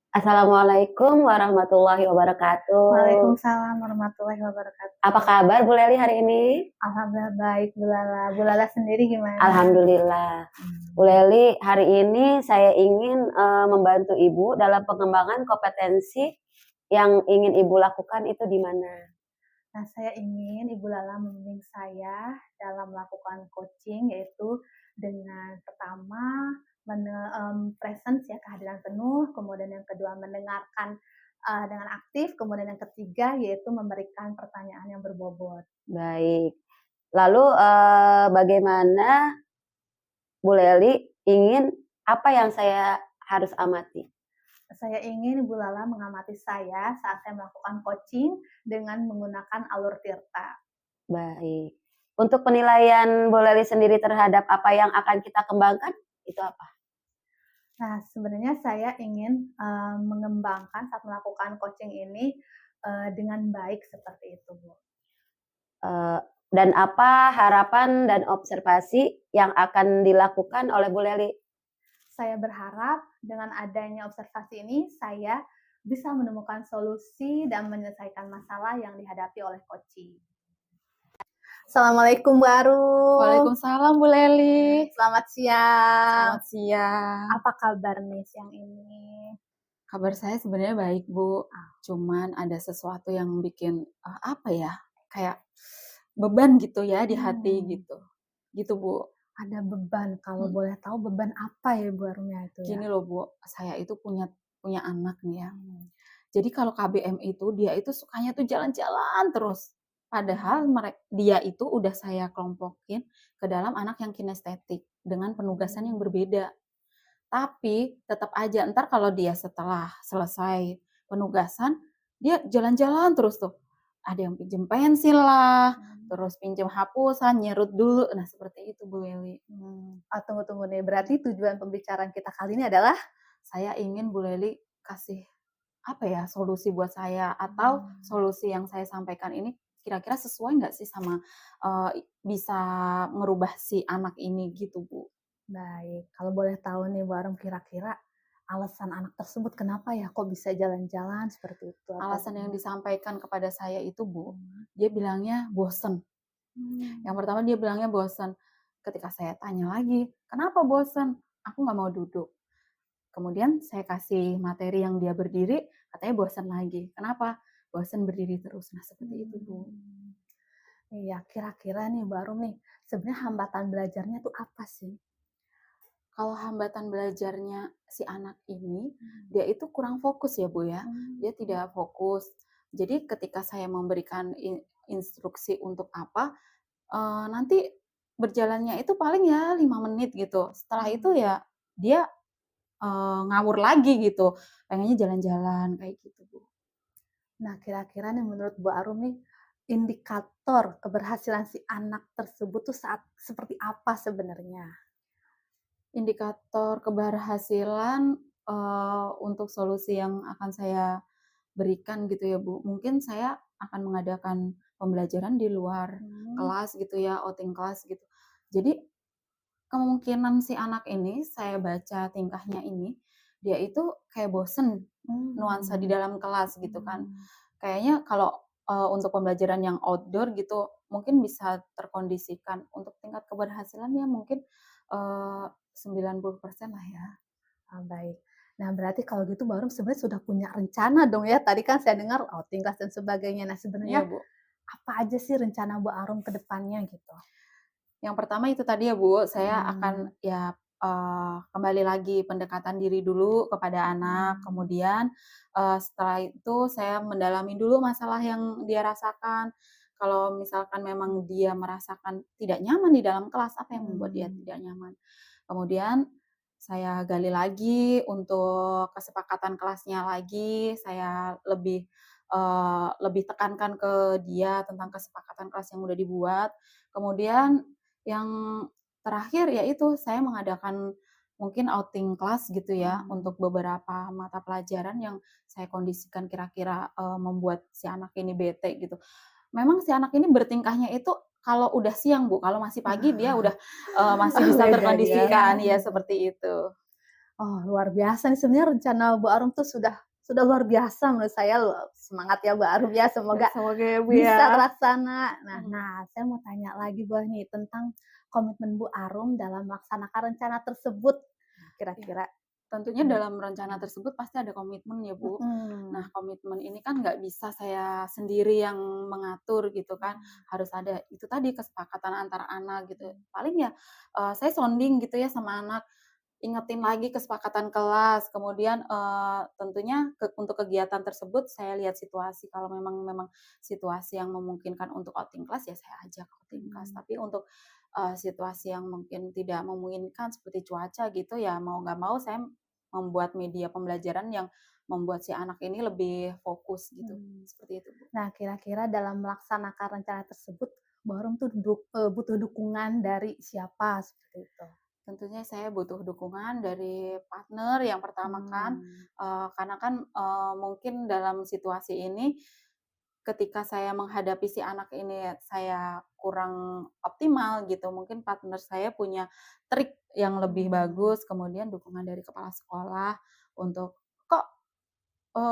Assalamualaikum warahmatullahi wabarakatuh. Waalaikumsalam warahmatullahi wabarakatuh. Apa kabar Bu Leli hari ini? Alhamdulillah baik, Bu Lala. Bu Lala sendiri gimana? Alhamdulillah. Bu Leli, hari ini saya ingin membantu Ibu dalam pengembangan kompetensi yang ingin Ibu lakukan itu di mana? Nah, saya ingin Ibu Lala membimbing saya dalam melakukan coaching, yaitu dengan pertama presence ya, kehadiran penuh, kemudian yang kedua mendengarkan dengan aktif, kemudian yang ketiga yaitu memberikan pertanyaan yang berbobot. Baik. Lalu bagaimana Bu Leli ingin apa yang saya harus amati? Saya ingin Ibu Lala mengamati saya saat saya melakukan coaching dengan menggunakan alur tirta. Baik. Untuk penilaian Bu Leli sendiri terhadap apa yang akan kita kembangkan, itu apa? Nah, sebenarnya saya ingin mengembangkan saat melakukan coaching ini dengan baik seperti itu, Bu. Dan apa harapan dan observasi yang akan dilakukan oleh Bu Leli? Saya berharap dengan adanya observasi ini, saya bisa menemukan solusi dan menyelesaikan masalah yang dihadapi oleh coaching. Assalamualaikum, Bu Arum. Waalaikumsalam Bu Leli. Selamat siang. Selamat siang. Apa kabar nih siang ini? Kabar saya sebenarnya baik Bu. Cuman ada sesuatu yang bikin kayak beban gitu ya di hati gitu. Gitu Bu. Ada beban. Kalau boleh tahu beban apa ya Bu Arumnya itu ya? Gini loh Bu, saya itu punya anak nih ya. Jadi kalau KBM itu dia itu sukanya tuh jalan-jalan terus. Padahal dia itu udah saya kelompokin ke dalam anak yang kinestetik dengan penugasan yang berbeda. Tapi tetap aja ntar kalau dia setelah selesai penugasan, dia jalan-jalan terus tuh. Ada yang pinjem pensil lah, terus pinjem hapusan, nyerut dulu. Nah seperti itu Bu Leli. Tunggu nih. Berarti tujuan pembicaraan kita kali ini adalah Saya ingin Bu Leli kasih solusi buat saya, atau solusi yang saya sampaikan ini kira-kira sesuai nggak sih sama bisa ngerubah si anak ini gitu Bu. baik. Kalau boleh tahu nih Bu Arum, kira-kira alasan anak tersebut kenapa ya kok bisa jalan-jalan seperti itu? Alasan yang disampaikan kepada saya itu Bu, dia bilangnya bosen. Yang pertama dia bilangnya bosen. Ketika saya tanya lagi, kenapa bosen? Aku nggak mau duduk. Kemudian saya kasih materi yang dia berdiri, katanya bosen lagi. Kenapa? Bosen berdiri terus. Nah seperti itu Bu. Iya, kira-kira nih Bu Arum nih, sebenarnya hambatan belajarnya tuh apa sih? Kalau hambatan belajarnya si anak ini, dia itu kurang fokus ya Bu ya. Dia tidak fokus. Jadi ketika saya memberikan instruksi untuk apa, nanti berjalannya itu paling ya 5 menit gitu. Setelah itu ya dia ngawur lagi gitu. Pengennya jalan-jalan kayak gitu Bu. Nah, kira-kira nih menurut Bu Arum nih, indikator keberhasilan si anak tersebut tuh saat seperti apa sebenarnya? Indikator keberhasilan untuk solusi yang akan saya berikan gitu ya Bu, mungkin saya akan mengadakan pembelajaran di luar kelas gitu ya, outing kelas gitu. Jadi kemungkinan si anak ini, saya baca tingkahnya ini, dia itu kayak bosen nuansa di dalam kelas gitu kan. Kayaknya kalau untuk pembelajaran yang outdoor gitu, mungkin bisa terkondisikan. Untuk tingkat keberhasilan ya mungkin 90% lah ya. Baik. Nah, berarti kalau gitu Bu Arum sebenarnya sudah punya rencana dong ya. Tadi kan saya dengar outing kelas dan sebagainya. Nah, sebenarnya Iya Bu. apa aja sih rencana Bu Arum ke depannya gitu? Yang pertama itu tadi ya Bu, saya akan kembali lagi pendekatan diri dulu kepada anak, kemudian setelah itu saya mendalami dulu masalah yang dia rasakan. Kalau misalkan memang dia merasakan tidak nyaman di dalam kelas, apa yang membuat dia tidak nyaman? Kemudian saya gali lagi untuk kesepakatan kelasnya lagi, saya lebih tekankan ke dia tentang kesepakatan kelas yang udah dibuat. Kemudian yang terakhir yaitu saya mengadakan mungkin outing kelas gitu ya, untuk beberapa mata pelajaran yang saya kondisikan kira-kira membuat si anak ini bete gitu. Memang si anak ini bertingkahnya itu kalau udah siang Bu, kalau masih pagi dia udah masih bisa Beda dia. terkondisikan, ya seperti itu. Oh, luar biasa nih sebenarnya rencana Bu Arum tuh sudah luar biasa menurut saya semangat ya Bu Arum ya, Ya, semoga semoga ya Bu bisa ya. terlaksana. Nah, saya mau tanya lagi boleh nih tentang komitmen Bu Arum dalam melaksanakan rencana tersebut. Nah, Ya, kira-kira tentunya dalam rencana tersebut pasti ada komitmen ya Bu. Nah, mhm, komitmen ini kan nggak bisa saya sendiri yang mengatur gitu kan, harus ada itu tadi kesepakatan antara anak gitu. Paling ya, saya sounding gitu ya sama anak, ingetin lagi kesepakatan kelas, kemudian, tentunya untuk kegiatan tersebut saya lihat situasi, kalau memang situasi yang memungkinkan untuk outing kelas, ya saya ajak outing kelas. mmm, Tapi untuk, situasi yang mungkin tidak memungkinkan seperti cuaca gitu, ya mau nggak mau saya membuat media pembelajaran yang membuat si anak ini lebih fokus gitu, mmm. seperti itu, Bu. Nah, kira-kira dalam melaksanakan rencana tersebut Bu Arum tuh butuh dukungan dari siapa seperti itu? Tentunya saya butuh dukungan dari partner yang pertama kan, Mmm, karena kan, mungkin dalam situasi ini ketika saya menghadapi si anak ini saya kurang optimal gitu, mungkin partner saya punya trik yang lebih mmm, bagus, kemudian dukungan dari kepala sekolah untuk, "Kok,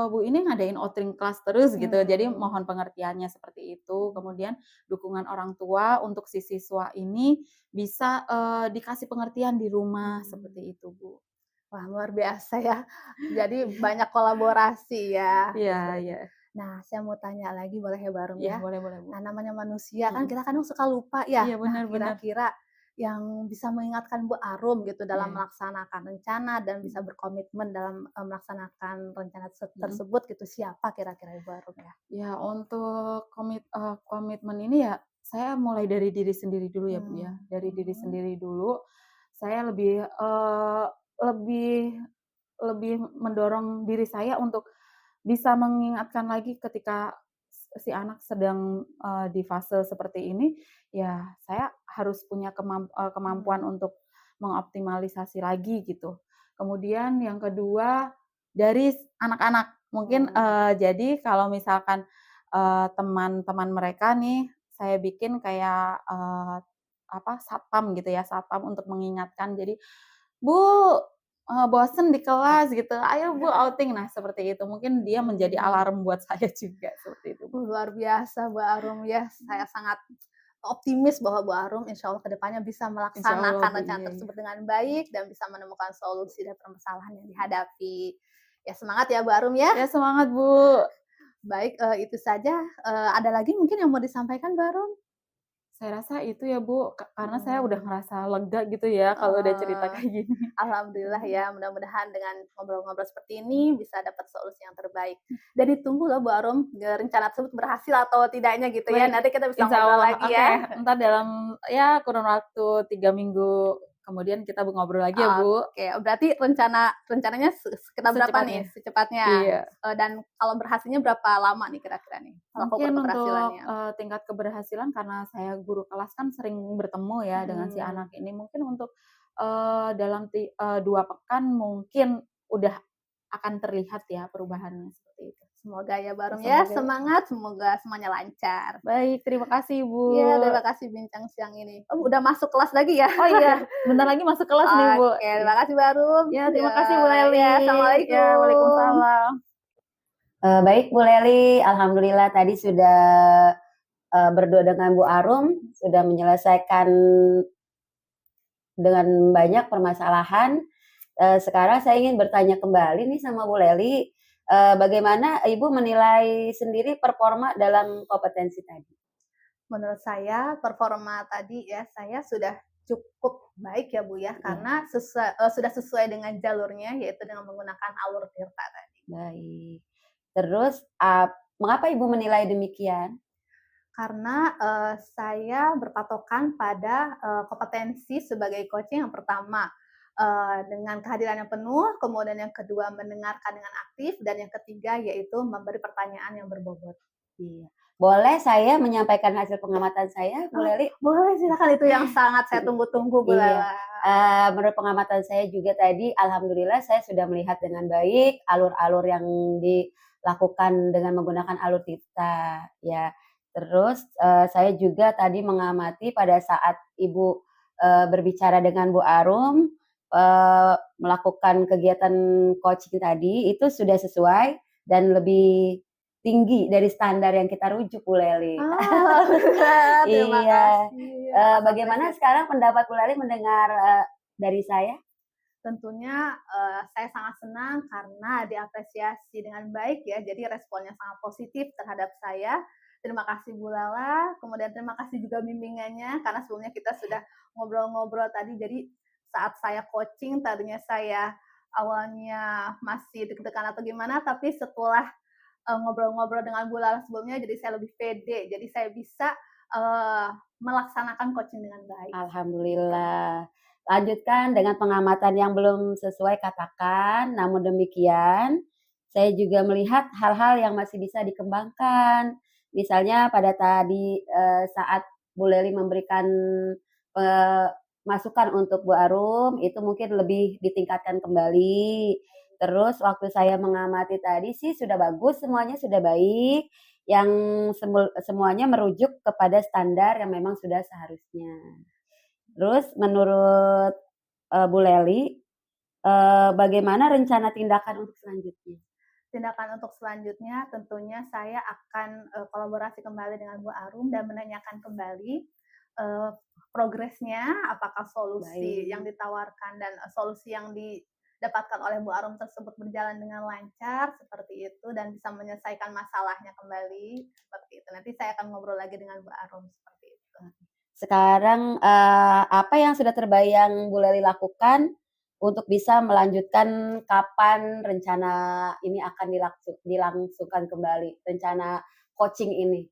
Bu ini ngadain outing kelas terus?" Gitu. Jadi mmm, mohon pengertiannya seperti itu. Kemudian dukungan orang tua untuk si siswa ini bisa, dikasih pengertian di rumah, mmm. seperti itu, Bu. Wah, luar biasa ya. Jadi banyak kolaborasi ya, Iya seperti itu. iya. Nah, saya mau tanya lagi boleh ya, Barum Iya, ya? boleh boleh, Bu. Nah, namanya manusia kan Mhm. kita kadang suka lupa ya. Iya, Nah, bener bener. kira-kira yang bisa mengingatkan Bu Arum gitu Iya dalam iya. melaksanakan rencana dan Mhm bisa berkomitmen dalam, melaksanakan rencana mhm. tersebut gitu, siapa kira-kira Bu Arum ya? Ya, untuk komitmen ini ya, saya mulai dari diri sendiri dulu ya, Bu, ya. Dari diri Mhm, sendiri dulu, saya lebih lebih mendorong diri saya untuk bisa mengingatkan lagi ketika si anak sedang, di fase seperti ini, ya saya harus punya kemampuan mmm, untuk mengoptimalisasi lagi gitu. Kemudian yang kedua, dari anak-anak. Mungkin, oh, jadi kalau misalkan, teman-teman mereka nih, saya bikin kayak, satpam gitu ya, satpam untuk mengingatkan. Jadi, "Bu, bosen di kelas," gitu, "Ayo Bu outing." Nah, seperti itu. Mungkin dia menjadi mmm. alarm buat saya juga, seperti itu, Bu. Luar biasa Bu Arum ya, saya sangat optimis bahwa Bu Arum insya Allah ke depannya bisa Insya Allah, melaksanakan Bu, rencana iya iya. tersebut dengan baik dan bisa menemukan solusi dari permasalahan yang dihadapi. Ya semangat ya Bu Arum ya. Ya semangat, Bu. Baik, itu saja, ada lagi mungkin yang mau disampaikan Bu Arum? Saya rasa itu ya, Bu, karena saya udah Mmm, ngerasa lega gitu ya kalau udah cerita heeh. kayak gini. Alhamdulillah ya, mudah-mudahan dengan ngobrol-ngobrol seperti ini bisa dapat solusi yang terbaik. Dan ditunggu loh Bu Arum, rencana tersebut berhasil atau tidaknya gitu ya, Baik, nanti kita bisa insya ngobrol Allah. lagi Oke, ya. entar dalam ya kurun waktu 3 minggu kemudian kita ngobrol lagi ya, Bu. Oke, berarti rencananya sekitar berapa nih Secepatnya. secepatnya? Iya. Dan kalau berhasilnya berapa lama nih kira-kira nih, ukur Mungkin untuk, keberhasilannya? tingkat keberhasilan karena saya guru kelas kan sering bertemu ya dengan si Mhm. anak ini, mungkin untuk, dalam 2 pekan mungkin udah akan terlihat ya perubahannya, seperti itu. Semoga ya Ya Barum ya, semoga ya. semangat, semoga semuanya lancar. Baik, terima kasih, Bu. Iya, terima kasih bincang siang ini. Oh, udah masuk kelas lagi ya? Oh iya, sebentar lagi masuk kelas nih, Bu. Oke, Iya. terima kasih Barum. Ya, terima Ya kasih Bu ya, Leli. Ya, assalamualaikum. waalaikumsalam. Baik Bu Leli, alhamdulillah tadi sudah, berdua dengan Bu Arum, sudah menyelesaikan dengan banyak permasalahan. Sekarang saya ingin bertanya kembali nih sama Bu Leli, bagaimana Ibu menilai sendiri performa dalam kompetensi tadi? Menurut saya performa tadi ya, saya sudah cukup baik ya Bu ya, Ya, karena sudah sesuai dengan jalurnya, yaitu dengan menggunakan alur tirta tadi. baik. Terus, mengapa Ibu menilai demikian? Karena, saya berpatokan pada, kompetensi sebagai coaching yang pertama, dengan kehadiran yang penuh, kemudian yang kedua mendengarkan dengan aktif, dan yang ketiga yaitu memberi pertanyaan yang berbobot. Iya. Boleh saya menyampaikan hasil pengamatan saya, Bu Oh, Leli? boleh silakan itu yang sangat saya tunggu-tunggu Bu Iya, Lala. menurut pengamatan saya juga tadi alhamdulillah saya sudah melihat dengan baik alur-alur yang dilakukan dengan menggunakan alur Tirta, ya. Terus, saya juga tadi mengamati pada saat Ibu, berbicara dengan Bu Arum, melakukan kegiatan coaching tadi itu sudah sesuai dan lebih tinggi dari standar yang kita rujuk, Bu Leli. Terima Iya. kasih. Bagaimana sekarang pendapat Bu Leli mendengar dari saya? Tentunya saya sangat senang karena diapresiasi dengan baik ya, jadi responnya sangat positif terhadap saya. Terima kasih Bu Lala, kemudian terima kasih juga bimbingannya, karena sebelumnya kita sudah ngobrol-ngobrol tadi, jadi saat saya coaching tadinya saya awalnya masih deg-degan atau gimana, tapi setelah ngobrol-ngobrol dengan Bu Lala sebelumnya, jadi saya lebih pede, jadi saya bisa melaksanakan coaching dengan baik. Alhamdulillah. Lanjutkan dengan pengamatan yang belum sesuai katakan, namun demikian saya juga melihat hal-hal yang masih bisa dikembangkan. Misalnya pada tadi saat Bu Leli memberikan masukan untuk Bu Arum, itu mungkin lebih ditingkatkan kembali. Terus waktu saya mengamati tadi sih sudah bagus, semuanya sudah baik, yang semuanya merujuk kepada standar yang memang sudah seharusnya. Terus menurut Bu Leli, bagaimana rencana tindakan untuk selanjutnya? Tindakan untuk selanjutnya tentunya saya akan kolaborasi kembali dengan Bu Arum dan menanyakan kembali progresnya, apakah solusi yang ditawarkan dan solusi yang didapatkan oleh Bu Arum tersebut berjalan dengan lancar seperti itu dan bisa menyelesaikan masalahnya kembali seperti itu. Nanti saya akan ngobrol lagi dengan Bu Arum seperti itu. Sekarang apa yang sudah terbayang Bu Leli lakukan untuk bisa melanjutkan kapan rencana ini akan dilangsungkan kembali, rencana coaching ini?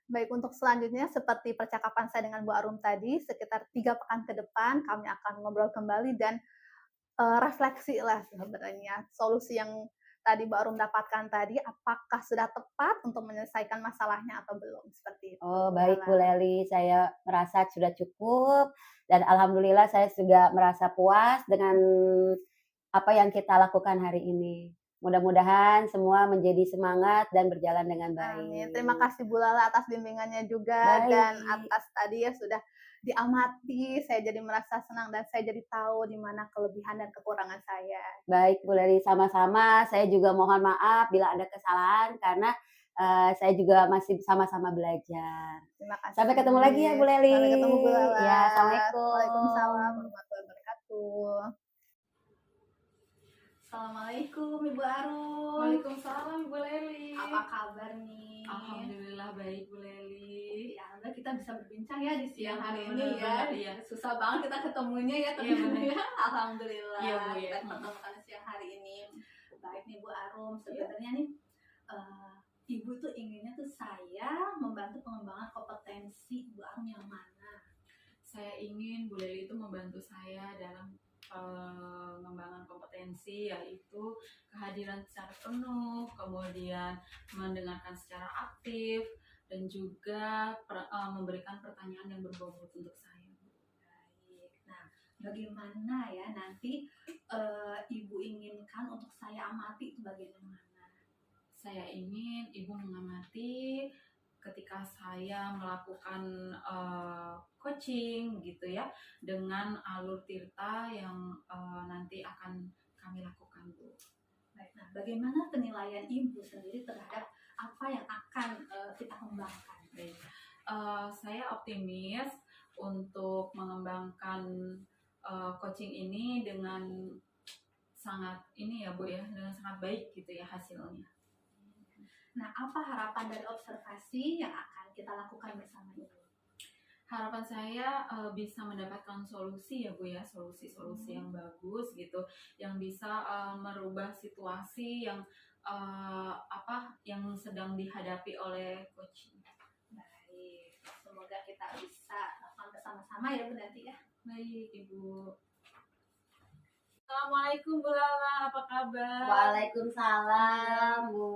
Baik, untuk selanjutnya seperti percakapan saya dengan Bu Arum tadi, sekitar 3 pekan ke depan kami akan ngobrol kembali dan refleksi lah sebenarnya solusi yang tadi Bu Arum dapatkan tadi apakah sudah tepat untuk menyelesaikan masalahnya atau belum, seperti itu. Oh, baik Bu Leli, saya merasa sudah cukup dan alhamdulillah saya juga merasa puas dengan apa yang kita lakukan hari ini. Mudah-mudahan semua menjadi semangat dan berjalan dengan baik. Amin. Terima kasih Bu Lala atas bimbingannya juga dan atas tadi ya sudah diamati, saya jadi merasa senang dan saya jadi tahu di mana kelebihan dan kekurangan saya. Baik Bu Leli, sama-sama. Saya juga mohon maaf bila ada kesalahan karena saya juga masih sama-sama belajar. Terima kasih. Sampai ketemu lagi ya Bu Leli. Sampai ketemu Bu Lala. Ya, assalamualaikum. Waalaikumsalam warahmatullahi wabarakatuh. Assalamualaikum Ibu Arum. Waalaikumsalam Ibu Leli. Apa kabar nih? Alhamdulillah baik Bu Leli. Ya, alhamdulillah kita bisa berbincang ya di siang hari ini benar, ya. Susah banget kita ketemunya ya ternyata ya. Alhamdulillah. Iya, Bu, ya. Kita ketemukan siang hari ini. Baik nih Bu Arum, sebenarnya nih Ibu tuh inginnya tuh saya membantu pengembangan kompetensi Bu Arum yang mana? Saya ingin Bu Leli itu membantu saya dalam pengembangan kompetensi, yaitu kehadiran secara penuh, kemudian mendengarkan secara aktif, dan juga memberikan pertanyaan yang berbobot untuk saya. Baik. Nah, bagaimana ya nanti Ibu inginkan untuk saya amati itu bagian mana? Saya ingin Ibu mengamati ketika saya melakukan coaching gitu ya, dengan alur tirta yang nanti akan kami lakukan Bu. Baik, nah bagaimana penilaian Ibu sendiri terhadap apa yang akan kita kembangkan? Baik. Saya optimis untuk mengembangkan coaching ini dengan sangat ini ya Bu ya, dengan sangat baik gitu ya hasilnya. Nah, apa harapan dari observasi yang akan kita lakukan bersama Ibu? Harapan saya bisa mendapatkan solusi ya Bu ya, solusi-solusi yang bagus gitu, yang bisa merubah situasi yang yang sedang dihadapi oleh coaching. Baik, semoga kita bisa lakukan bersama-sama ya Bu nanti ya. Baik Ibu. Assalamualaikum Bu Lala, apa kabar? Waalaikumsalam Bu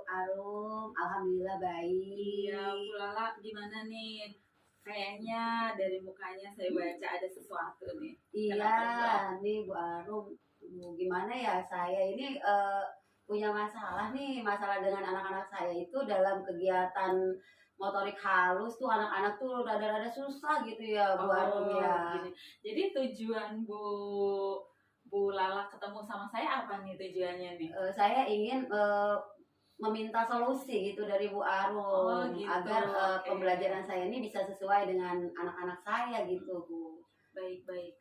Arum, alhamdulillah baik. Iya Bu Lala, gimana nih? Kayaknya dari mukanya saya baca ada sesuatu nih. Iya, nih Bu Arum, gimana ya, saya ini punya masalah nih, masalah dengan anak-anak saya itu dalam kegiatan motorik halus tuh anak-anak tuh rada-rada susah gitu ya Bu Arum Oh, ya. gini. Jadi tujuan Bu Lala ketemu sama saya apa nih tujuannya nih? Saya ingin meminta solusi gitu dari Bu Oh, Arum gitu. agar Oke. pembelajaran saya ini bisa sesuai dengan anak-anak saya gitu Bu. Baik-baik.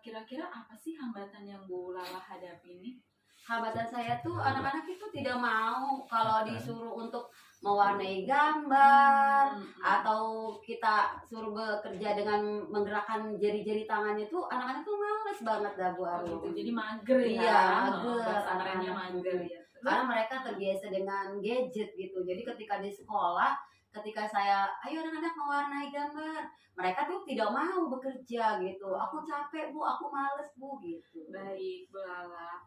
Kira-kira apa sih hambatan yang Bu Lala hadapi ini? Hambatan saya tuh anak-anak itu tidak mau kalau disuruh untuk mewarnai gambar atau kita suruh bekerja dengan menggerakkan jari-jari tangannya tuh anak-anak tuh males banget dah Bu Oh, Arum. gitu. Jadi mager ya. Iya, Oh, mager bahasa kerennya anak-anak. mager ya. Karena mereka terbiasa dengan gadget gitu. Jadi ketika di sekolah, ketika saya, ayo anak-anak mewarnai gambar, mereka tuh tidak mau bekerja gitu. Aku capek Bu, aku males Bu gitu. Baik, Bu Lala.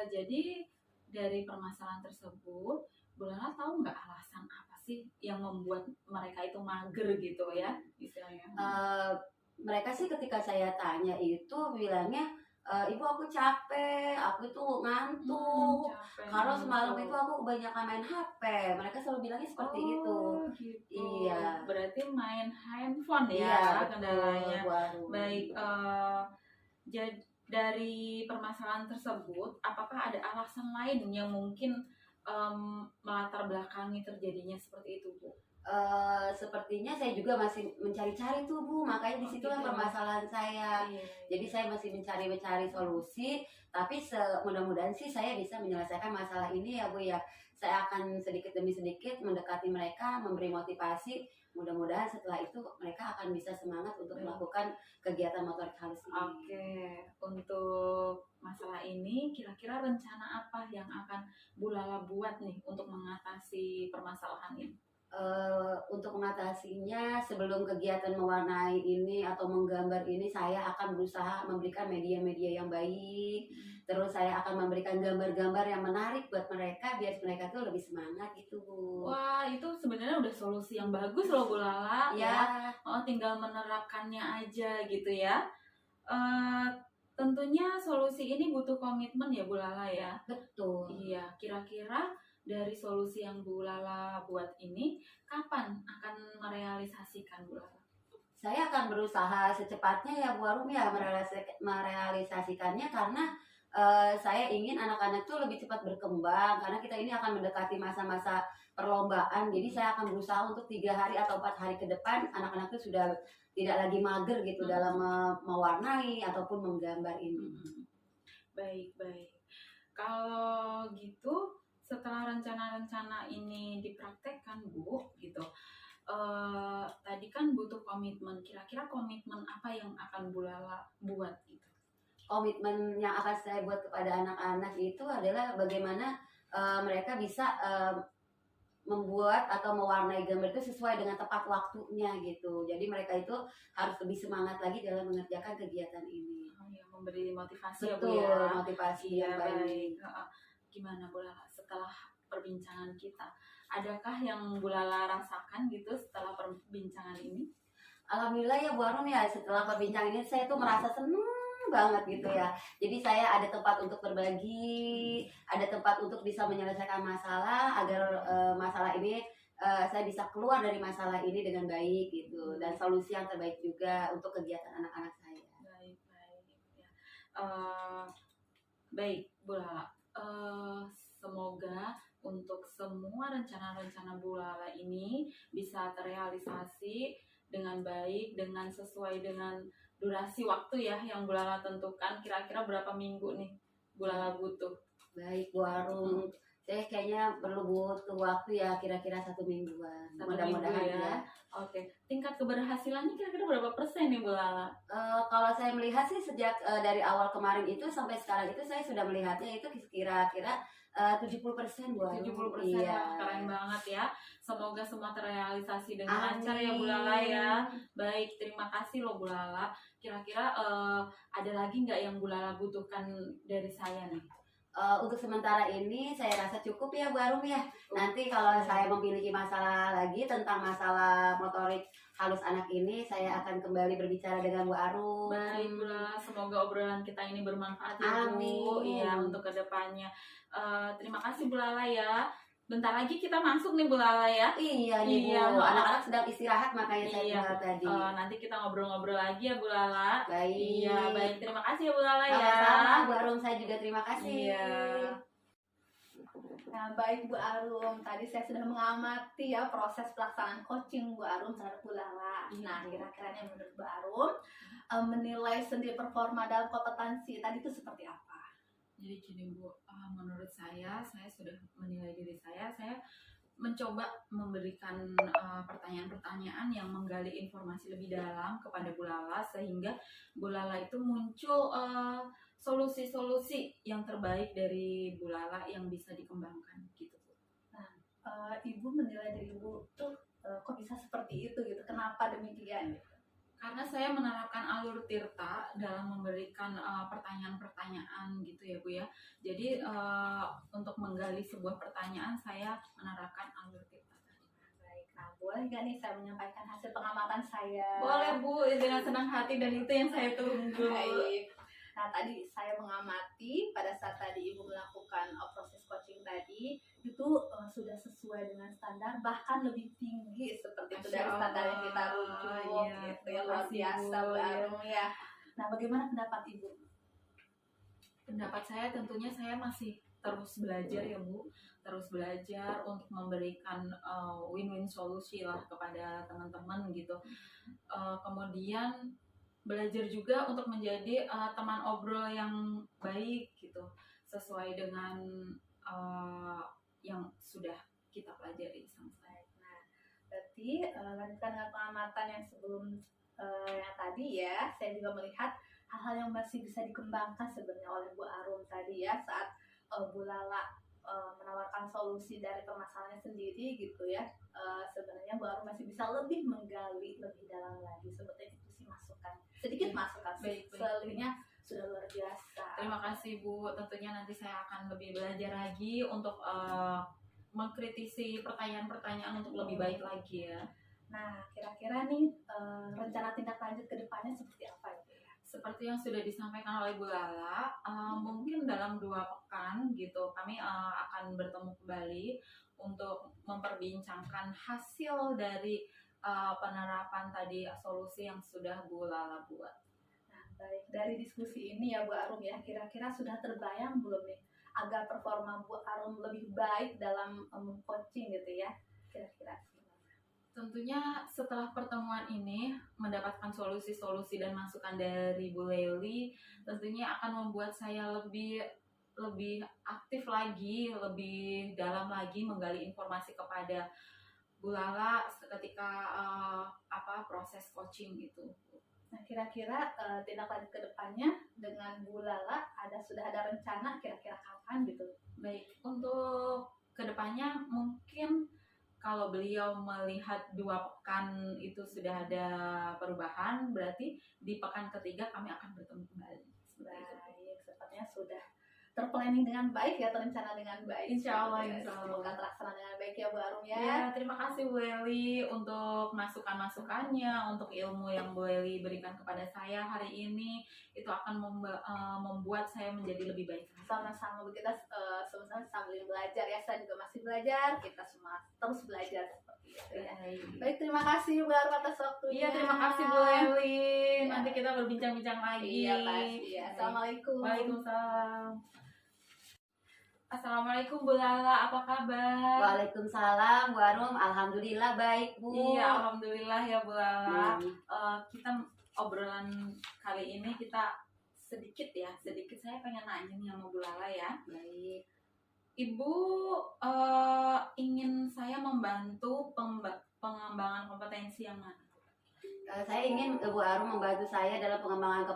Jadi dari permasalahan tersebut, Bu Lala tahu nggak alasan apa sih yang membuat mereka itu mager gitu ya, istilahnya? Mereka sih ketika saya tanya itu bilangnya, ibu aku capek, aku itu ngantuk. Capek, Kalau semalam ngantuk. itu aku kebanyakan main HP. Mereka selalu bilangnya seperti itu. Oh, gitu. Iya. Berarti main handphone Iya, ya betul, kendalanya. Bu Arum. Baik, jadi dari permasalahan tersebut, apakah ada alasan lain yang mungkin melatar belakangi terjadinya seperti itu, Bu? Sepertinya saya juga masih mencari-cari tuh Bu, makanya disitulah gitu. permasalahan saya. Iya. Jadi saya masih mencari solusi, tapi mudah-mudahan sih saya bisa menyelesaikan masalah ini ya Bu ya. Saya akan sedikit demi sedikit mendekati mereka, memberi motivasi. Mudah-mudahan setelah itu mereka akan bisa semangat untuk melakukan kegiatan motorik halus ini. Oke, untuk masalah ini kira-kira rencana apa yang akan Bu Lala buat nih untuk mengatasi permasalahan ini? Untuk mengatasinya sebelum kegiatan mewarnai ini atau menggambar ini saya akan berusaha memberikan media-media yang baik. Terus saya akan memberikan gambar-gambar yang menarik buat mereka biar mereka tuh lebih semangat gitu Bu. Wah, itu sebenarnya udah solusi yang bagus loh Bu Lala Ya, Oh, tinggal menerapkannya aja gitu ya. Tentunya solusi ini butuh komitmen ya Bu Lala ya. betul. Iya, kira-kira dari solusi yang Bu Lala buat ini, kapan akan merealisasikan Bu Lala? Saya akan berusaha secepatnya ya Bu Arum ya merealisasikannya karena saya ingin anak-anak tuh lebih cepat berkembang karena kita ini akan mendekati masa-masa perlombaan. Jadi saya akan berusaha untuk 3 hari atau 4 hari ke depan anak-anak tuh sudah tidak lagi mager gitu dalam mewarnai ataupun menggambar ini. Baik. Kalau gitu, setelah rencana-rencana ini dipraktekkan Bu, gitu. Tadi kan butuh komitmen. Kira-kira komitmen apa yang akan Bu Lala buat gitu? Komitmen yang akan saya buat kepada anak-anak itu adalah bagaimana mereka bisa membuat atau mewarnai gambar itu sesuai dengan tepat waktunya gitu. Jadi mereka itu harus lebih semangat lagi dalam mengerjakan kegiatan ini. Oh ya, memberi motivasi Betul, ya Bu ya. motivasi Iya, yang baik. baik. Gimana Bu Lala setelah perbincangan kita? Adakah yang Bu Lala rasakan gitu setelah perbincangan ini? Alhamdulillah ya Bu Arum ya, setelah perbincangan ini saya tuh merasa senang banget gitu ya. Jadi saya ada tempat untuk berbagi, ada tempat untuk bisa menyelesaikan masalah agar masalah ini saya bisa keluar dari masalah ini dengan baik gitu dan solusi yang terbaik juga untuk kegiatan anak-anak saya. Baik ya. Baik Bu Lala. Semoga untuk semua rencana-rencana Bu Lala ini bisa terrealisasi dengan baik, dengan sesuai dengan durasi waktu ya yang Bu Lala tentukan. Kira-kira berapa minggu nih Bu Lala butuh? Baik Bu Arum, saya kayaknya perlu butuh waktu ya kira-kira 1 mingguan. Mudah-mudahan ya. Oke, tingkat keberhasilannya kira-kira berapa persen nih Bu Lala? Kalau saya melihat sih sejak dari awal kemarin itu sampai sekarang itu saya sudah melihatnya itu kira-kira 70% Bu Arum. 70%, Iya. keren banget ya. Semoga semua terrealisasi dengan lancar ya Bu Lala ya. Baik, terima kasih loh Bu Lala. Kira-kira ada lagi nggak yang Bu Lala butuhkan dari saya nih? Untuk sementara ini saya rasa cukup ya Bu Arum ya. Nanti kalau saya memiliki masalah lagi tentang masalah motorik halus anak ini, saya akan kembali berbicara dengan Bu Arum. Baik Bu Lala, semoga obrolan kita ini bermanfaat ya Bu. Amin. Iya, untuk kedepannya. Terima kasih Bu Lala ya. bentar lagi kita masuk nih Bu Lala ya. Iya nih Iya, Bu, anak-anak sedang istirahat makanya saya Iya. tinggal tadi. Nanti kita ngobrol-ngobrol lagi ya Bu Lala. Baik. Iya, baik. Terima kasih ya Bu Lala ya. Sama-sama Bu Arum, saya juga terima kasih. Iya. Nah, baik Bu Arum, tadi saya sudah mengamati ya proses pelaksanaan coaching Bu Arum terhadap Bu Lala. Nah, kira-kira yang menurut Bu Arum menilai sendiri performa dalam kompetensi tadi itu seperti apa? Jadi gini Bu, menurut saya sudah menilai diri saya mencoba memberikan pertanyaan-pertanyaan yang menggali informasi lebih dalam kepada Bu Lala, sehingga Bu Lala itu muncul solusi-solusi yang terbaik dari Bu Lala yang bisa dikembangkan gitu Bu. Ibu menilai diri Ibu tuh kok bisa seperti itu gitu? Kenapa demikian? Gitu? Karena saya menerapkan alur Tirta dalam memberikan pertanyaan-pertanyaan gitu ya Bu ya. Jadi untuk menggali sebuah pertanyaan saya menerapkan alur Tirta tadi. Baik, nah boleh nggak nih saya menyampaikan hasil pengamatan saya? Boleh Bu, dengan senang hati dan itu yang saya tunggu. Baik. Nah tadi saya mengamati pada saat tadi Ibu melakukan proses coaching tadi itu sudah sesuai dengan standar, bahkan lebih tinggi seperti itu dari standar yang kita rujuk. Iya, Gitu ya, luar biasa Bu Arum ya. Nah bagaimana pendapat Ibu? Pendapat saya tentunya saya masih terus belajar ya Bu, terus belajar untuk memberikan win-win solusi lah kepada teman-teman gitu. Kemudian belajar juga untuk menjadi teman obrol yang baik gitu, sesuai dengan yang sudah kita pelajari sama-sama. Nah, berarti lanjutkan dengan pengamatan yang sebelum yang tadi ya, saya juga melihat hal-hal yang masih bisa dikembangkan sebenarnya oleh Bu Arum tadi ya, saat Bu Lala menawarkan solusi dari permasalahannya sendiri gitu ya. Sebenarnya Bu Arum masih bisa lebih menggali lebih dalam lagi, seperti itu sih masukan. Sedikit masukan, selebihnya sudah luar biasa. Terima kasih Bu, tentunya nanti saya akan lebih belajar lagi untuk mengkritisi pertanyaan-pertanyaan untuk lebih baik lagi ya. Nah, kira-kira nih rencana tindak lanjut ke depannya seperti apa ya? Seperti yang sudah disampaikan oleh Bu Lala, mungkin dalam 2 pekan gitu kami akan bertemu kembali untuk memperbincangkan hasil dari penerapan tadi solusi yang sudah Bu Lala buat. Nah, baik, dari diskusi ini ya Bu Arum ya, kira-kira sudah terbayang belum nih agar performa Bu Arum lebih baik dalam coaching gitu ya, kira-kira? Tentunya setelah pertemuan ini mendapatkan solusi-solusi dan masukan dari Bu Leli, tentunya akan membuat saya lebih aktif lagi, lebih dalam lagi menggali informasi kepada Bu Lala ketika proses coaching itu. Nah, kira-kira tindak lanjut ke depannya dengan Bu Lala sudah ada rencana kira-kira kapan gitu? Baik, untuk kedepannya mungkin kalau beliau melihat 2 pekan itu sudah ada perubahan, berarti di pekan ketiga kami akan bertemu kembali. Baik, sepertinya sudah terplanning dengan baik ya, terencana dengan baik. Insya Allah. Semoga terlaksana dengan baik ya Bu Arum ya. Ya, terima kasih Bu Leli untuk masukan-masukannya, untuk ilmu yang Bu Leli berikan kepada saya hari ini. Itu akan membuat saya menjadi lebih baik. Sama-sama, kita sama-sama sambil belajar ya. Saya juga masih belajar, kita semua terus belajar seperti itu ya. Baik, terima kasih Bu Arum atas waktunya. Iya, terima kasih Bu Leli. Nanti kita berbincang-bincang lagi. Iya pasti ya. Assalamualaikum. Waalaikumsalam. Assalamualaikum Bu Lala, apa kabar? Waalaikumsalam Bu Arum, alhamdulillah baik Bu. Iya, alhamdulillah ya Bu Lala. Kita obrolan kali ini kita sedikit saya pengen nanya nih sama Bu Lala ya. Baik. Ibu ingin saya membantu pengembangan kompetensi yang mana? Saya ingin Bu Arum membantu saya dalam pengembangan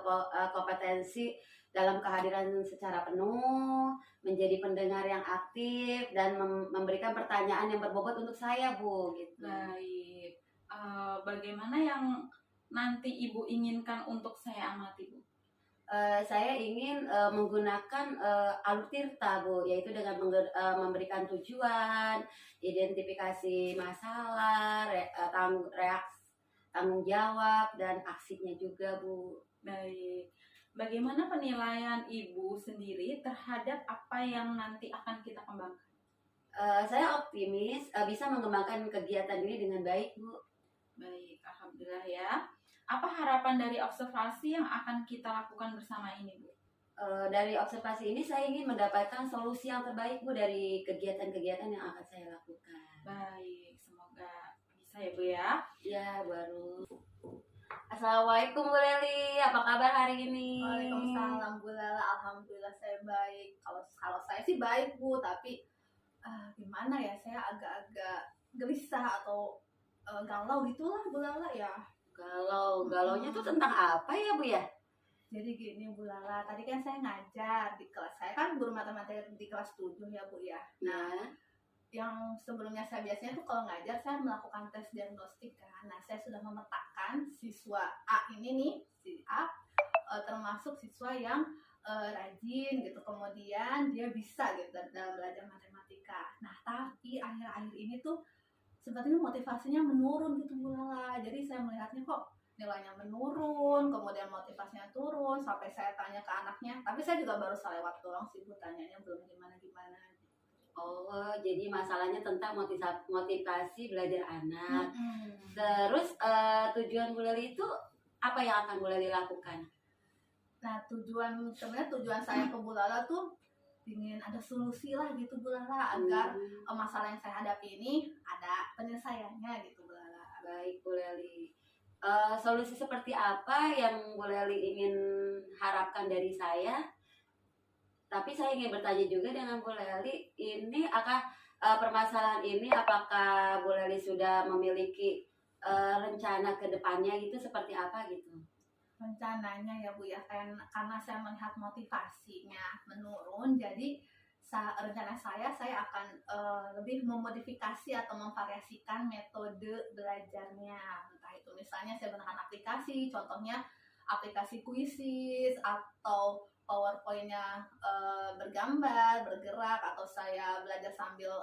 kompetensi dalam kehadiran secara penuh, menjadi pendengar yang aktif dan memberikan pertanyaan yang berbobot untuk saya Bu. Gitu. Baik. Bagaimana yang nanti Ibu inginkan untuk saya amati Bu? Saya ingin menggunakan alur Tirta Bu, yaitu dengan memberikan tujuan, identifikasi masalah, tanggung jawab dan aksinya juga Bu. Baik. Bagaimana penilaian Ibu sendiri terhadap apa yang nanti akan kita kembangkan? Saya optimis bisa mengembangkan kegiatan ini dengan baik, Bu. Baik, alhamdulillah ya. Apa harapan dari observasi yang akan kita lakukan bersama ini, Bu? Dari observasi ini saya ingin mendapatkan solusi yang terbaik, Bu, dari kegiatan-kegiatan yang akan saya lakukan. Baik, semoga bisa ya, Bu ya. Ya, baru. Assalamualaikum Bu Leli, apa kabar hari ini? Waalaikumsalam Bu Lala, alhamdulillah saya baik. Kalau saya sih baik Bu, tapi gimana ya, saya agak-agak gelisah atau galau gitulah Bu Lala ya. Galaunya tuh tentang apa ya, Bu ya? Jadi gini Bu Lala, tadi kan saya ngajar di kelas, saya kan guru matematika di kelas 7 ya Bu ya. Nah, yang sebelumnya saya biasanya tuh kalau ngajar saya melakukan tes diagnostik kan. Nah, saya sudah memetakan siswa A ini nih, si A termasuk siswa yang rajin gitu, kemudian dia bisa gitu dalam belajar matematika. Nah, tapi akhir-akhir ini tuh sepertinya motivasinya menurun gitu Bu Lala. Jadi saya melihatnya kok nilainya menurun, kemudian motivasinya turun, sampai saya tanya ke anaknya. Tapi saya juga baru selewat doang sih Bu, tanyanya belum gimana-gimana. Oh, jadi masalahnya tentang motivasi belajar anak. Terus tujuan Bu Leli itu apa yang akan Bu Leli lakukan? Nah, sebenarnya tujuan saya ke Bu Lala tuh ingin ada solusi lah gitu Bu Lala, agar masalah yang saya hadapi ini ada penyelesaiannya gitu Bu Lala. Baik Bu Leli. Solusi seperti apa yang Bu Leli ingin harapkan dari saya? Tapi saya ingin bertanya juga dengan Bu Leli, ini permasalahan ini apakah Bu Leli sudah memiliki rencana ke depannya gitu seperti apa gitu? Rencananya ya Bu ya, karena saya melihat motivasinya menurun, jadi rencana saya akan lebih memodifikasi atau memvariasikan metode belajarnya. Entah itu misalnya saya gunakan aplikasi, contohnya aplikasi Quizzes atau PowerPoint-nya bergambar, bergerak, atau saya belajar sambil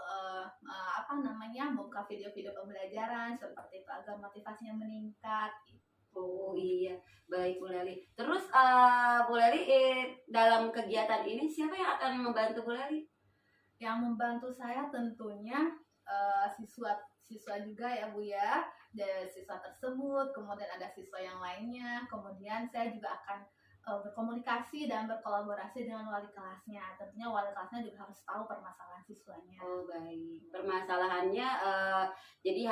buka video-video pembelajaran seperti itu agar motivasinya meningkat. Oh iya, baik Bu Leli. Terus Bu Leli dalam kegiatan ini siapa yang akan membantu Bu Leli? Yang membantu saya tentunya siswa juga ya Bu ya. Dari siswa tersebut, kemudian ada siswa yang lainnya, kemudian saya juga akan berkomunikasi dan berkolaborasi dengan wali kelasnya. Tentunya wali kelasnya juga harus tahu permasalahan siswanya. Oh baik, permasalahannya jadi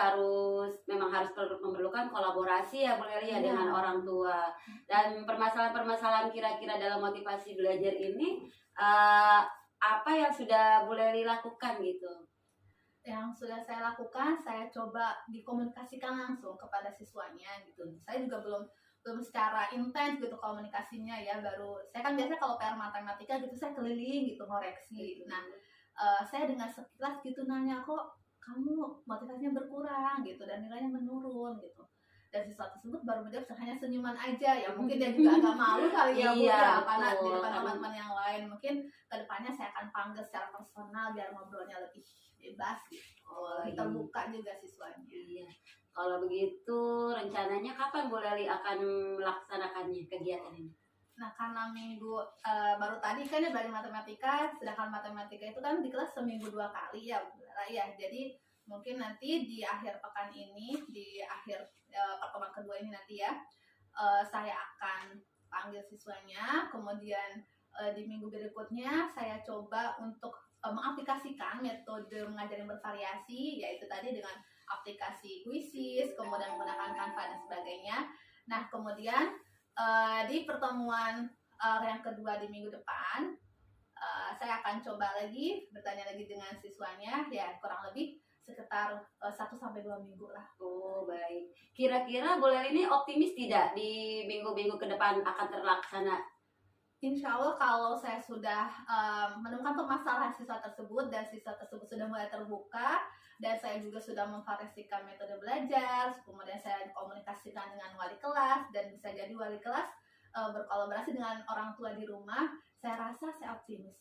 memang harus memerlukan kolaborasi ya Bu Leli ya dengan orang tua. Dan permasalahan-permasalahan kira-kira dalam motivasi belajar ini apa yang sudah Bu Leli lakukan gitu? Yang sudah saya lakukan, saya coba dikomunikasikan langsung kepada siswanya gitu. Saya juga belum secara intens gitu komunikasinya ya, baru saya kan biasanya kalau PR matematika gitu saya keliling gitu ngoreksi. Nah, saya dengan sekilas gitu nanya, kok kamu motivasinya berkurang gitu dan nilainya menurun gitu. Dan siswa tersebut baru menjawab hanya senyuman aja ya, mungkin dia juga agak malu kali ya Bu ya, karena di depan teman-teman yang lain. Mungkin kedepannya saya akan panggil secara personal biar ngobrolnya lebih bebas gitu, terbuka juga siswanya. Iya. Kalau begitu rencananya kapan Bu Leli akan melaksanakannya kegiatan ini? Nah, karena minggu baru tadi kan ya belajar matematika, sedangkan matematika itu kan di kelas seminggu 2 kali ya Bu Leli ya. Jadi mungkin nanti di akhir pekan ini, di akhir pertemuan kedua ini nanti ya, saya akan panggil siswanya, kemudian di minggu berikutnya saya coba untuk mengaplikasikan metode mengajar yang bervariasi, yaitu tadi dengan aplikasi Quizzes, kemudian menggunakan Canva dan sebagainya. Nah, kemudian di pertemuan yang kedua di minggu depan, saya akan coba lagi bertanya lagi dengan siswanya, ya kurang lebih sekitar 1-2 minggu lah. Oh baik. Kira-kira Bu Leli ini optimis tidak di minggu-minggu ke depan akan terlaksana? Insya Allah kalau saya sudah menemukan permasalahan siswa tersebut dan siswa tersebut sudah mulai terbuka, dan saya juga sudah memvariasikan metode belajar, kemudian saya komunikasikan dengan wali kelas, dan bisa jadi wali kelas berkolaborasi dengan orang tua di rumah, saya rasa saya optimis.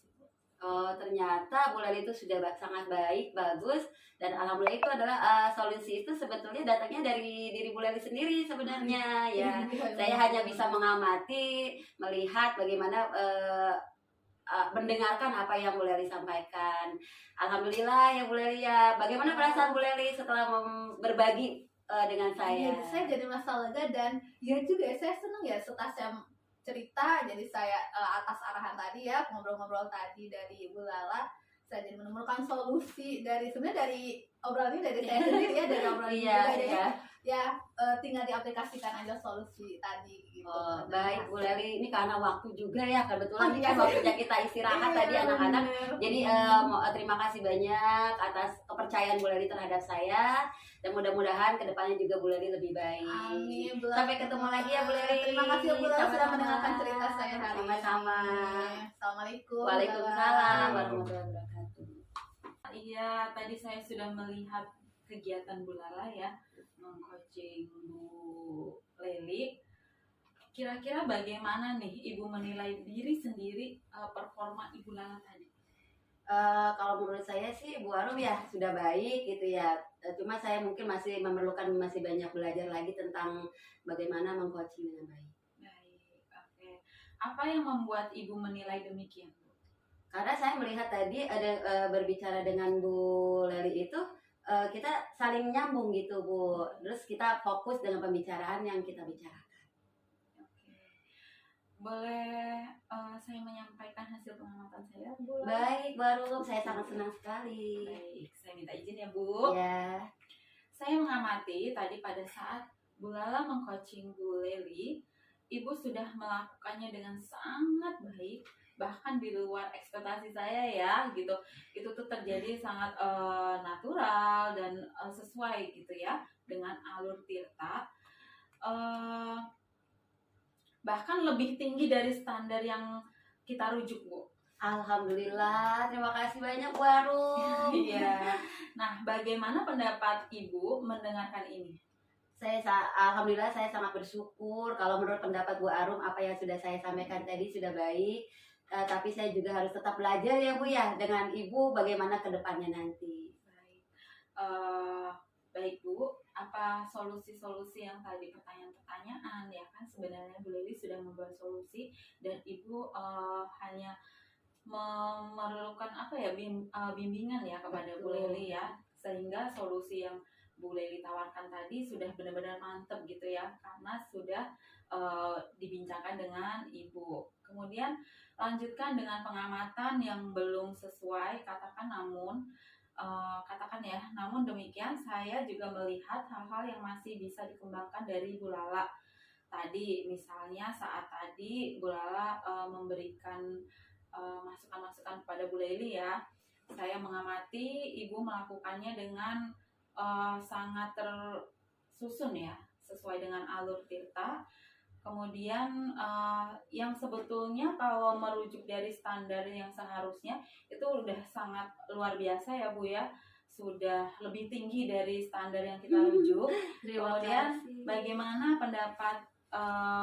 Oh ternyata Bu Leli itu sudah sangat baik, bagus, dan alhamdulillah itu adalah solusi itu sebetulnya datangnya dari diri Bu Leli sendiri sebenarnya ya. Saya hanya bisa mengamati, melihat bagaimana mendengarkan apa yang Bu Leli sampaikan. Alhamdulillah ya Bu Leli ya. Bagaimana perasaan Bu Leli setelah berbagi dengan saya? Iya, saya jadi merasa lega dan ya juga saya senang ya setelah saya cerita, jadi saya atas arahan tadi ya, ngobrol-ngobrol tadi dari Ibu Lala, saya jadi menemukan solusi sebenarnya dari obrolan ini dari saya sendiri ya, dari obrolan ini Iya, juga, jadi iya. ya tinggal diaplikasikan aja solusi tadi gitu. Oh, baik Bu Leli, ini karena waktu juga ya, kebetulan ini Iya. kan waktunya kita istirahat tadi Iya, anak-anak. bener. Jadi terima kasih banyak atas kepercayaan Bu Leli terhadap saya, dan mudah-mudahan kedepannya juga Bu Leli lebih baik. Amin. Bu Sampai Lala. ketemu lagi ya Bu Leli. Terima kasih Bu Lala sudah Sama-sama. mendengarkan cerita saya hari ini. Sama-sama. Assalamualaikum. Waalaikumsalam warahmatullahi wabarakatuh. Iya, tadi saya sudah melihat kegiatan Bu Lala ya, mengcoaching Bu Leli. Kira-kira bagaimana nih Ibu menilai diri sendiri, performa Ibu Lala tadi? Kalau menurut saya sih Bu Arum ya sudah baik gitu ya. Cuma saya mungkin masih banyak belajar lagi tentang bagaimana mengcoaching dengan baik. Baik, oke. Apa yang membuat Ibu menilai demikian, Bu? Karena saya melihat tadi ada berbicara dengan Bu Leli itu kita saling nyambung gitu Bu. Terus kita fokus dengan pembicaraan yang kita bicarakan. Oke. Boleh saya menyampaikan hasil pengamatan saya, Bu? Baik, baru saya sangat senang sekali. Baik, saya minta izin ya, Bu. Ya. Saya mengamati tadi pada saat Bu Lala mengcoaching Bu Leli, Ibu sudah melakukannya dengan sangat baik, bahkan di luar ekspektasi saya ya, gitu. Itu tuh terjadi sangat natural dan sesuai gitu ya dengan alur Tirta. Bahkan lebih tinggi dari standar yang kita rujuk, Bu. Alhamdulillah, terima kasih banyak Bu Arum. Iya. Nah, bagaimana pendapat Ibu mendengarkan ini? Alhamdulillah saya sangat bersyukur kalau menurut pendapat Bu Arum apa yang sudah saya sampaikan tadi sudah baik. Tapi saya juga harus tetap belajar ya Bu ya dengan Ibu bagaimana ke depannya nanti. Baik. Baik Bu, apa solusi-solusi yang tadi pertanyaan-pertanyaan ya kan sebenarnya Bu Leli sudah membuat solusi dan Ibu hanya memerlukan apa ya bimbingan ya kepada Bu Leli ya, sehingga solusi yang Bu Leli tawarkan tadi sudah benar-benar mantap gitu ya karena sudah dibincangkan dengan Ibu. Kemudian lanjutkan dengan pengamatan yang belum sesuai namun demikian saya juga melihat hal-hal yang masih bisa dikembangkan dari Bu Lala. Tadi misalnya saat tadi Bu Lala memberikan masukan-masukan kepada Bu Leli ya. Saya mengamati Ibu melakukannya dengan sangat tersusun ya, sesuai dengan alur Tirta. Kemudian yang sebetulnya kalau merujuk dari standar yang seharusnya itu udah sangat luar biasa ya Bu ya, sudah lebih tinggi dari standar yang kita rujuk. Kemudian bagaimana pendapat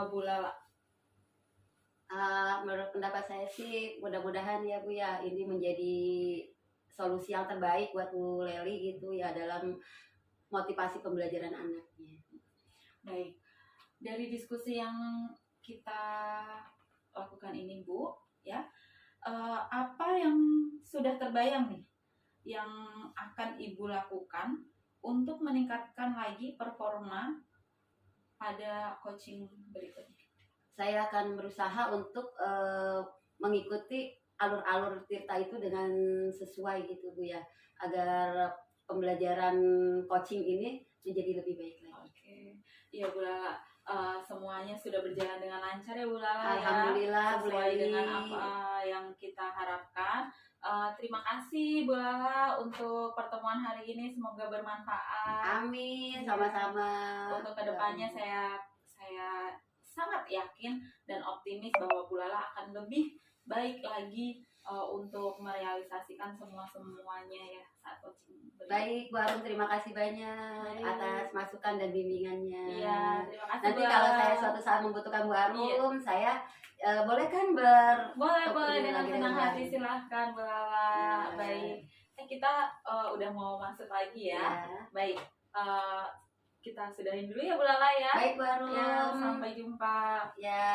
Bu Lala? Menurut pendapat saya sih mudah-mudahan ya Bu ya ini menjadi solusi yang terbaik buat Bu Leli gitu ya dalam motivasi pembelajaran anaknya. Baik. Dari diskusi yang kita lakukan ini Bu, ya, apa yang sudah terbayang nih yang akan Ibu lakukan untuk meningkatkan lagi performa pada coaching berikutnya? Saya akan berusaha untuk mengikuti alur-alur Tirta itu dengan sesuai gitu Bu ya, agar pembelajaran coaching ini menjadi lebih baik lagi. Oke, iya Bu Lala. Semuanya sudah berjalan dengan lancar ya Bu Lala. Alhamdulillah, ya, sesuai dengan apa yang kita harapkan. Terima kasih Bu Lala untuk pertemuan hari ini, semoga bermanfaat. Amin, sama-sama. Untuk kedepannya saya sangat yakin dan optimis bahwa Bu Lala akan lebih baik lagi untuk merealisasikan semuanya ya saat coaching. Baik Bu Arum, terima kasih banyak atas masukan dan bimbingannya. Iya, terima kasih. Nanti kalau saya suatu saat membutuhkan Bu Arum, saya boleh kan boleh dengan senang hati, silahkan Bu Lala. Baik, kita udah mau masuk lagi ya. Baik, kita sudahin dulu ya Bu Lala ya. Baik Bu Arum. Ya, sampai jumpa. Ya.